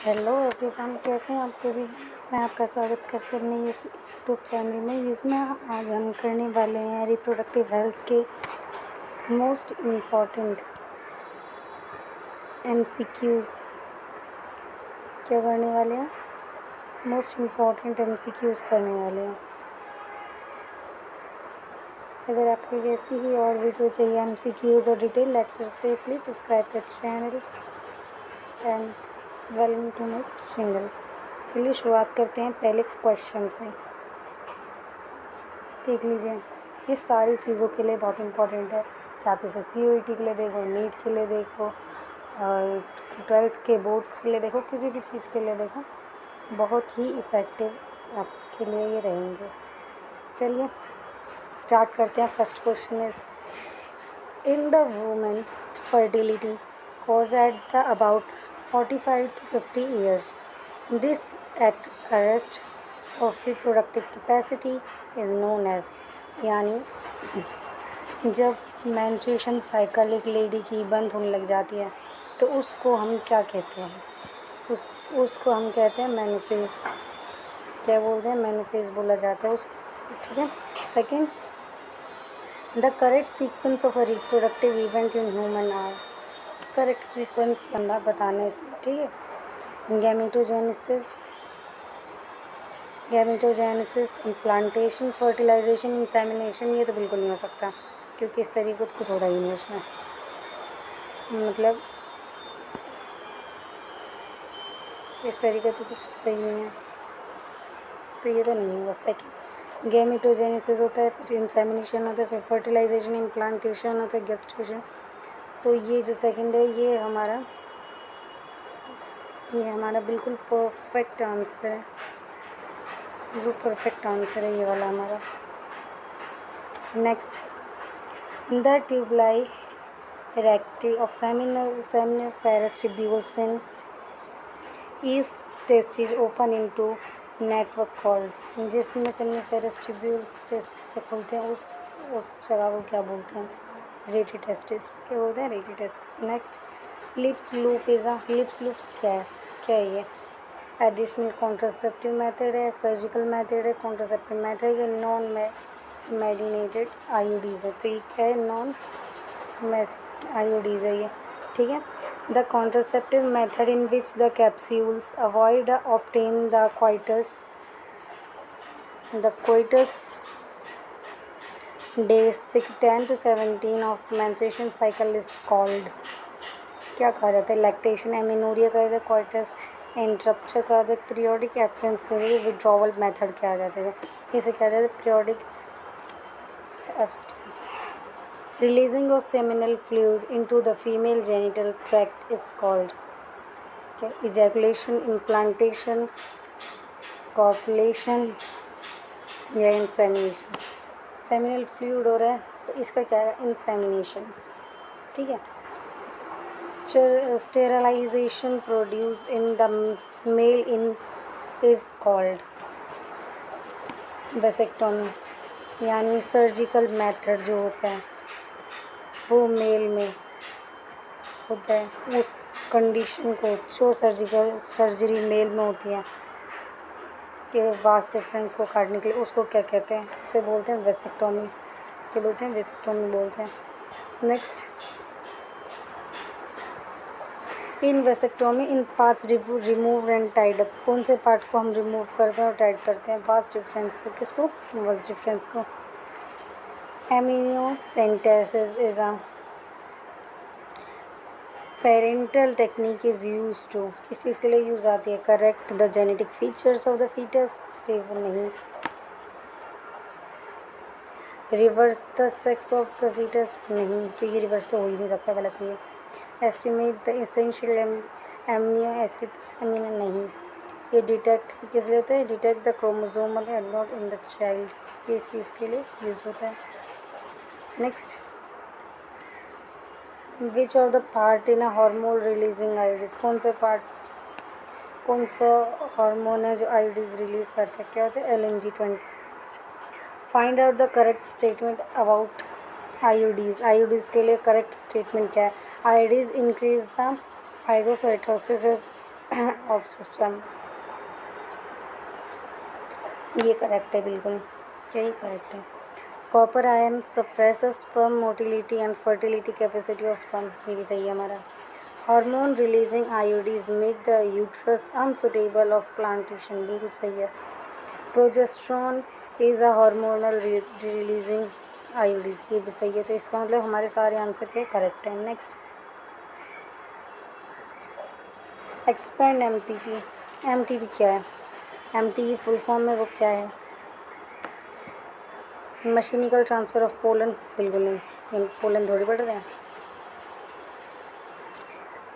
Hello everyone, कैसे हैं आप सभी। मैं आपका स्वागत करती हूँ अपने इस यूट्यूब चैनल में, जिसमें आज हम करने वाले हैं रिप्रोडक्टिव हेल्थ के मोस्ट इम्पॉर्टेंट एमसीक्यूज़। क्या करने वाले हैं? मोस्ट इम्पॉर्टेंट एमसीक्यूज़ करने वाले हैं। अगर आपको ऐसी ही और वीडियो चाहिए एमसीक्यूज़ और डिटेल लेक्चर्स पे, please subscribe the channel and welcome to my channel. चलिए शुरुआत करते हैं पहले क्वेश्चन से। देख लीजिए, ये सारी चीज़ों के लिए बहुत इम्पोर्टेंट है। चाहते से CUET के लिए देखो, नीट के लिए देखो, और 12th के बोर्ड्स के लिए देखो, किसी भी चीज़ के लिए देखो, बहुत ही इफ़ेक्टिव आपके लिए ये रहेंगे। चलिए स्टार्ट करते हैं। First question is, in the women fertility cause at the about 45 to 50 years. This at arrest of reproductive capacity is known as, यानी जब मेंस्ट्रुएशन साइकिल एक लेडी की बंद होने लग जाती है तो उसको हम क्या कहते हैं? उसको हम कहते हैं मेनोफेज। क्या बोलते हैं? मेनोफेज बोला जाता है उस। ठीक है। Second, the correct sequence of a reproductive event in human are. Correct sequence बंदा बताना है इसमें। ठीक है। गैमेटोजेनेसिस, इम्प्लांटेशन, फर्टिलाइजेशन, इंसेमिनेशन, ये तो बिल्कुल नहीं हो सकता, क्योंकि इस तरीके तो कुछ होता ही नहीं उसमें। मतलब इस तरीके तो कुछ होता ही नहीं है, तो ये तो नहीं होगा। सेकेंड, गैमेटोजेनेसिस होता है, फिर इंसेमिनेशन होता है, फिर फर्टिलाइजेशन, इम्प्लांटेशन होता है, गेस्टेशन। तो ये जो सेकंड है ये हमारा बिल्कुल परफेक्ट आंसर है। जो परफेक्ट आंसर है ये वाला हमारा। Next, the tubuli recti of seminiferous tubules is testes open into network called. जिसमें सेमिनिफेरस ट्यूब्यूल्स टेस्टिस से खुलते हैं उस जगह को क्या बोलते हैं? रेटिटेस्टिस। क्या बोलते हैं? रेटिटेस्टिस। नेक्स्ट, लिप्स लूप क्या है ये? एडिशनल कॉन्ट्रासेप्टिव मेथड है, सर्जिकल मेथड है, कॉन्ट्रासेप्टिव मेथड है, नॉन मेडिनेटेड आईओडीज है। तो ये क्या है? नॉन आईओडीज है ये। ठीक है। The contraceptive method in which the capsules avoid obtain the coitus days 10 to 17 of menstruation cycle is called. क्या कहा जाता है? लैक्टेशन, एमिनोरिया कहा जाता है, कोइटस इंटरप्शन कहा जाता है, पीरियोडिक एब्सेंस कहा जाता है, विड्रॉवल मेथड क्या जाता है? इसे क्या जाता है? Periodic absence. Releasing of seminal fluid into the female genital tract is called. Ejaculation, implantation, copulation या इंसेमिनेशन। सेमिनल फ्लूइड हो रहा है तो इसका क्या है? इंसेमिनेशन। ठीक है। Sterilization produce in the male in is called vasectomy. यानी सर्जिकल मेथड जो होता है वो मेल में होता है, उस कंडीशन को जो सर्जरी मेल में होती है कि वास रेफरेंस को काटने के लिए, उसको क्या कहते हैं? उसे बोलते हैं वेसेक्टोमी। क्या बोलते हैं? वेसेक्टोमी बोलते हैं। Next, in vasectomy in parts remove and tied up. कौन से पार्ट को हम रिमूव करते हैं और टाइड करते हैं? वास डिफरेंस को। किसको? वास डिफरेंस को। Amniocentesis is a parental technique is use to. किस चीज़ के लिए यूज़ आती है? Correct the genetic features of the foetus. नहीं। Reverse the sex of the foetus. नहीं, क्योंकि रिवर्स तो हो ही नहीं सकता, गलत है ये। Estimate the essential amino acid. Amino नहीं। ये डिटेक्ट किस लिए होता है? डिटेक्ट द क्रोमोसोमल एडनॉट इन द चाइल्ड। इस चीज़ के लिए यूज़ होता है। Next, which of the part in a hormone releasing IUDs. कौन सा हार्मोन है जो आयोडीज रिलीज करता है? क्या होता है? LNG20। Find out the correct statement about IUDs. IUDs के लिए करेक्ट स्टेटमेंट क्या है? IUDs increase the phagocytosis of sperm. ये करेक्ट है बिल्कुल, यही करेक्ट है। Copper ion suppress the sperm motility and fertility capacity of sperm, ये भी सही है हमारा। Hormone releasing IUDs make the uterus unsuitable of plantation, बिल्कुल सही है। Progesterone is a hormonal releasing IUDs, ये भी सही है। तो इसका मतलब हमारे सारे आंसर के करेक्ट हैं। Next, expand MTP. एमटीपी क्या है? एमटीपी फुल फॉर्म में वो क्या है? मशीनिकल ट्रांसफ़र ऑफ पोलन, बिल्कुल नहीं, पोलन थोड़ी बढ़ रहे हैं।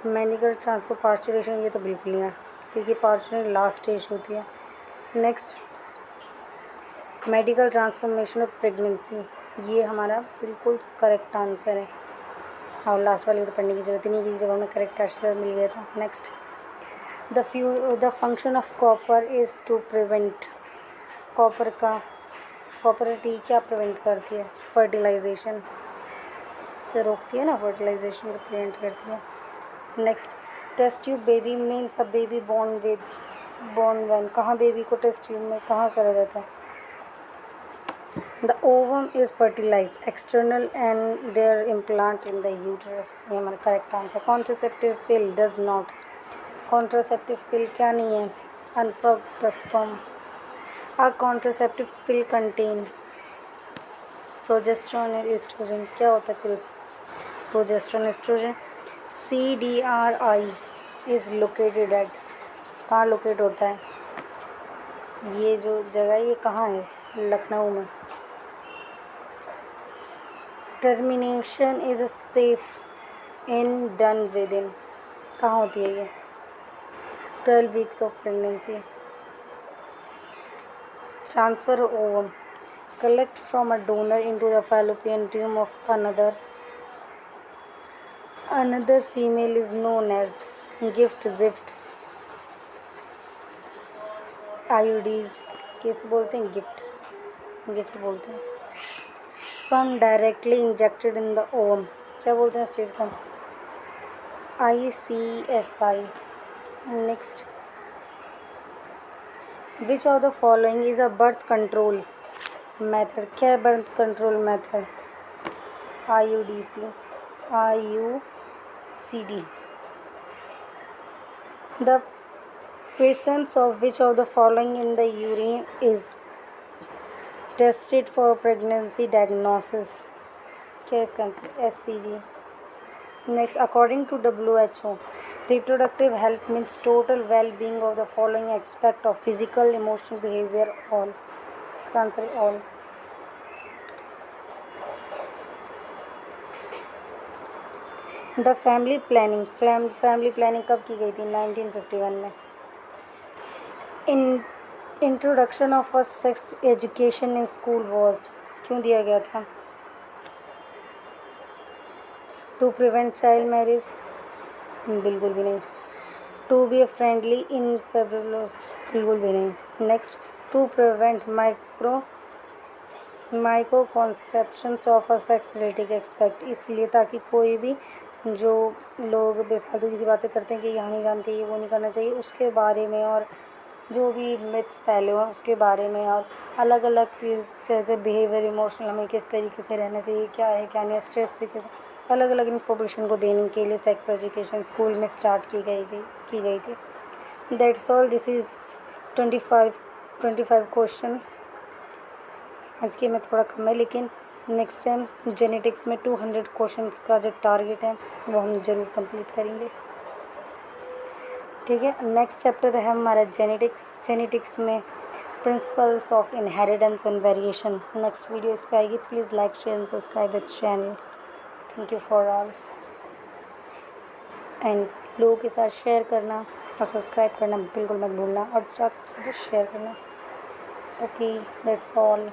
मैनिकल ट्रांसफर पार्चुरेशन, ये तो बिल्कुल नहीं है, क्योंकि पार्चुरेशन लास्ट स्टेज होती है। Next, medical transformation of pregnancy, ये हमारा बिल्कुल करेक्ट आंसर है। और लास्ट वाले को तो पढ़ने की जरूरत ही नहीं, क्योंकि जब हमें करेक्ट आंसर मिल गया था। Next, the function of copper is to prevent, copper T क्या प्रिवेंट करती है? फर्टिलाइजेशन से रोकती है ना, फर्टिलाइजेशन को प्रिवेंट करती है। Next, test tube baby means a baby born when, कहाँ बेबी को टेस्ट ट्यूब में कहाँ करा जाता है? The ovum is fertilise external and there implant in the uterus, ये हमारा correct answer. Contraceptive pill does not, contraceptive pill क्या नहीं है? अनफग the sperm. A contraceptive pill contain progesterone and oestrogen, क्या होता है pills? Progesterone oestrogen. CDRI is located at, कहाँ लोकेट होता है? ये जो जगह ये कहाँ है? लखनऊ में। Termination is safe in done with in, कहाँ होती है ये? 12 weeks of pregnancy. Transfer ovum, collect from a donor into the fallopian tube of another female is known as gift zift, IUDs कैसे बोलते हैं? गिफ्ट बोलते हैं। Sperm directly injected in the ovum, क्या बोलते हैं इस चीज़ को? ICSI। Next, which of the following is a birth control method, क्या है birth control method? IUCD। The presence of which of the following in the urine is tested for pregnancy diagnosis, क्या है इसका answer? SCG। Next, according to WHO, reproductive health means total well-being of the following aspect of physical, emotional, behavior, all, इसका answer है all। The family planning कब की गई थी? 1951 में। Introduction of a sex education in school was, क्यों दिया गया था? टू प्रिवेंट चाइल्ड मैरिज, बिल्कुल भी नहीं। टू बी फ्रेंडली इन फेब्रुलोसिस, बिल्कुल भी नहीं। Next, to prevent micro conceptions of a sex related expect, इसलिए ताकि कोई भी जो लोग बेफालतू की सी बातें करते हैं कि यहाँ नहीं जाना चाहिए, वो नहीं करना चाहिए, उसके बारे में, और जो भी मिथ्स फैले हुए हैं उसके बारे में, और अलग अलग जैसे बिहेवियर, इमोशनल, हमें किस तरीके से रहना चाहिए, क्या है क्या नहीं, स्ट्रेस से अलग अलग इन्फॉर्मेशन को देने के लिए सेक्स एजुकेशन स्कूल में स्टार्ट की गई थी। That's all, this is 25 question. आज के में थोड़ा कम है, लेकिन नेक्स्ट टाइम जेनेटिक्स में 200 क्वेश्चंस का जो टारगेट है वो हम ज़रूर कंप्लीट करेंगे, ठीक है। नेक्स्ट चैप्टर है हमारा जेनेटिक्स में principles of inheritance and variation. Next video इस पर आएगी। Please like, share and subscribe the channel. Thank you for all. And लोगों के साथ शेयर करना और सब्सक्राइब करना बिल्कुल मत भूलना, और ज़्यादा से ज़्यादा शेयर करना। Okay, that's all.